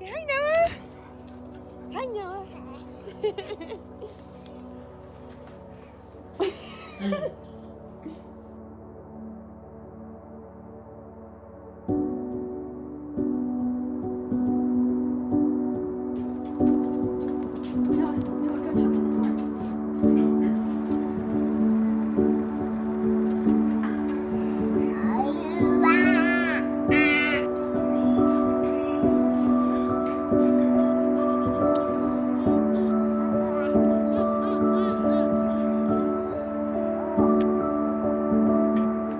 Hi, Noah. Hi, Noah.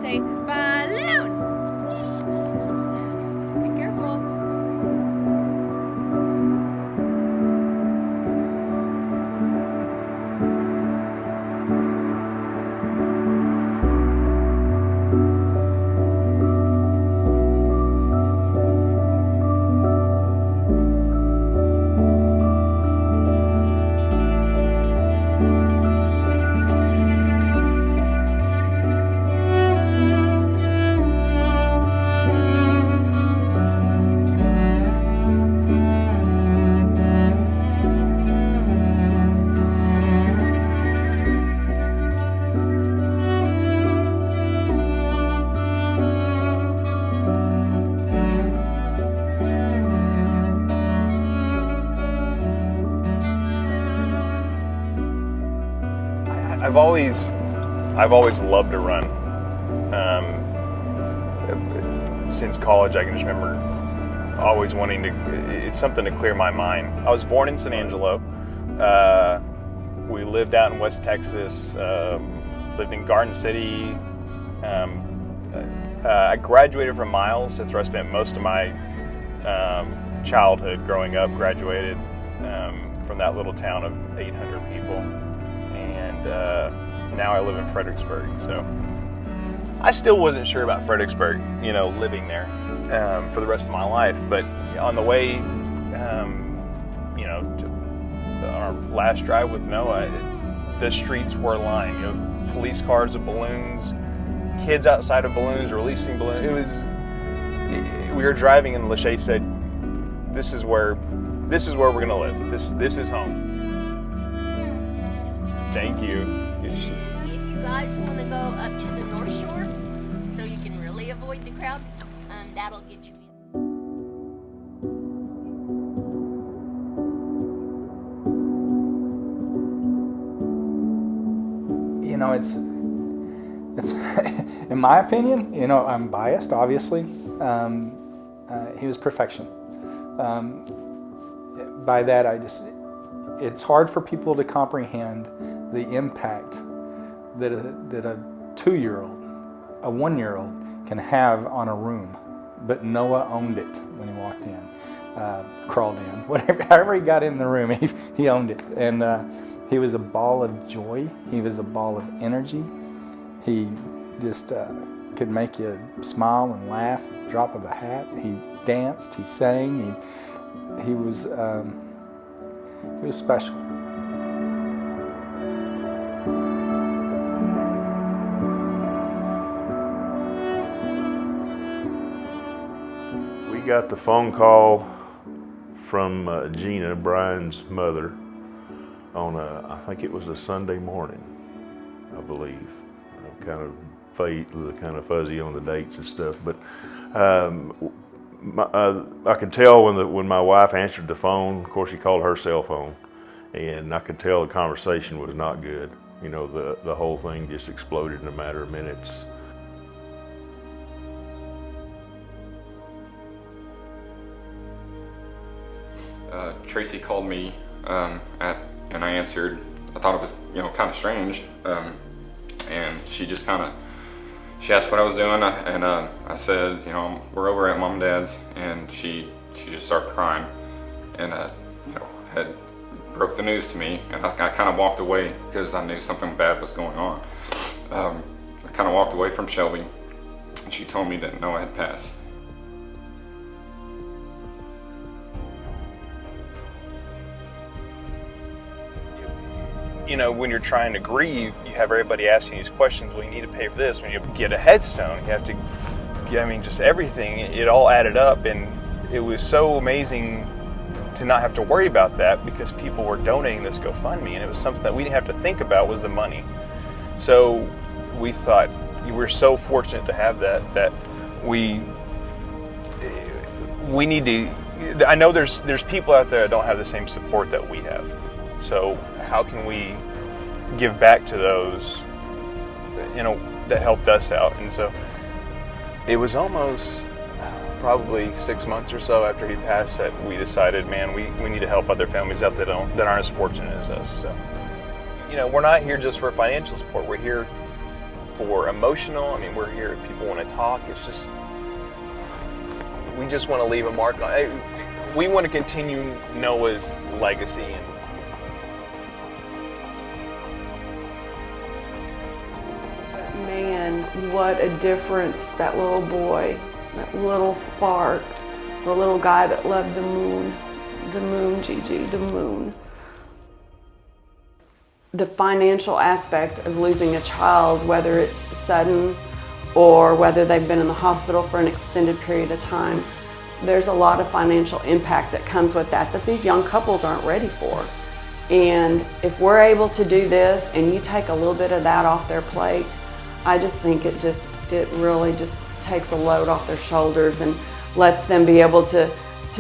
Say balloon. Be careful. I've always loved to run. Since college, I can just remember always wanting to. It's something to clear my mind. I was born in San Angelo. We lived out in West Texas. Lived in Garden City. I graduated from Miles. That's where I spent most of my childhood growing up. Graduated from that little town of 800 people. And now I live in Fredericksburg. So I still wasn't sure about Fredericksburg, living there for the rest of my life. But on the way, to our last drive with Noah, the streets were lined. Police cars with balloons, kids outside of balloons, releasing balloons. We were driving, and Lashea said, "This is where we're gonna live. This is home." Thank you. If you guys want to go up to the North Shore, so you can really avoid the crowd, that'll get you in. It's in my opinion, I'm biased, obviously. He was perfection. By that, it's hard for people to comprehend the impact that a 2-year-old, a 1-year-old can have on a room. But Noah owned it when he walked in, crawled in, however he got in the room, he owned it. And he was a ball of joy. He was a ball of energy. He just could make you smile and laugh, drop of a hat. He danced, he sang, he was special. We got the phone call from Gina, Bryan's mother, on I think it was a Sunday morning, I believe. Kind of fuzzy on the dates and stuff, but I could tell when my wife answered the phone. Of course, she called her cell phone, and I could tell the conversation was not good. The whole thing just exploded in a matter of minutes. Tracy called me and I answered. I thought it was kind of strange, and she just she asked what I was doing, and I said, we're over at Mom and Dad's, and she just started crying, and had broke the news to me, and I kind of walked away because I knew something bad was going on. I kind of walked away from Shelby, and she told me that Noah had passed. When you're trying to grieve, you have everybody asking these questions. Well, you need to pay for this. When you get a headstone, you have to, just everything. It all added up, and it was so amazing to not have to worry about that because people were donating this GoFundMe, and it was something that we didn't have to think about was the money. So we thought we're so fortunate to have that we need to. I know there's people out there that don't have the same support that we have. So how can we give back to those, that helped us out? And so it was almost probably 6 months or so after he passed that we decided, man, we need to help other families out that aren't as fortunate as us. So, we're not here just for financial support. We're here for emotional. I mean, we're here if people want to talk. It's just, we just want to leave a mark on. We want to continue Noah's legacy. Man, what a difference that little boy, that little spark, the little guy that loved the moon, Gigi, the moon. The financial aspect of losing a child, whether it's sudden or whether they've been in the hospital for an extended period of time, there's a lot of financial impact that comes with that these young couples aren't ready for. And if we're able to do this and you take a little bit of that off their plate, I just think it really just takes a load off their shoulders and lets them be able to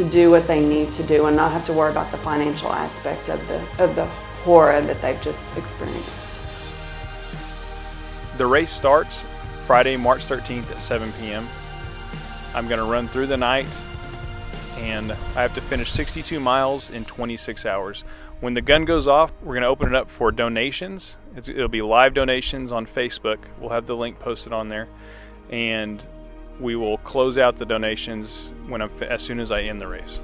do what they need to do and not have to worry about the financial aspect of the horror that they've just experienced. The race starts Friday, March 13th at 7 p.m. I'm going to run through the night, and I have to finish 62 miles in 26 hours. When the gun goes off, we're going to open it up for donations. It'll be live donations on Facebook. We'll have the link posted on there, and we will close out the donations as soon as I end the race.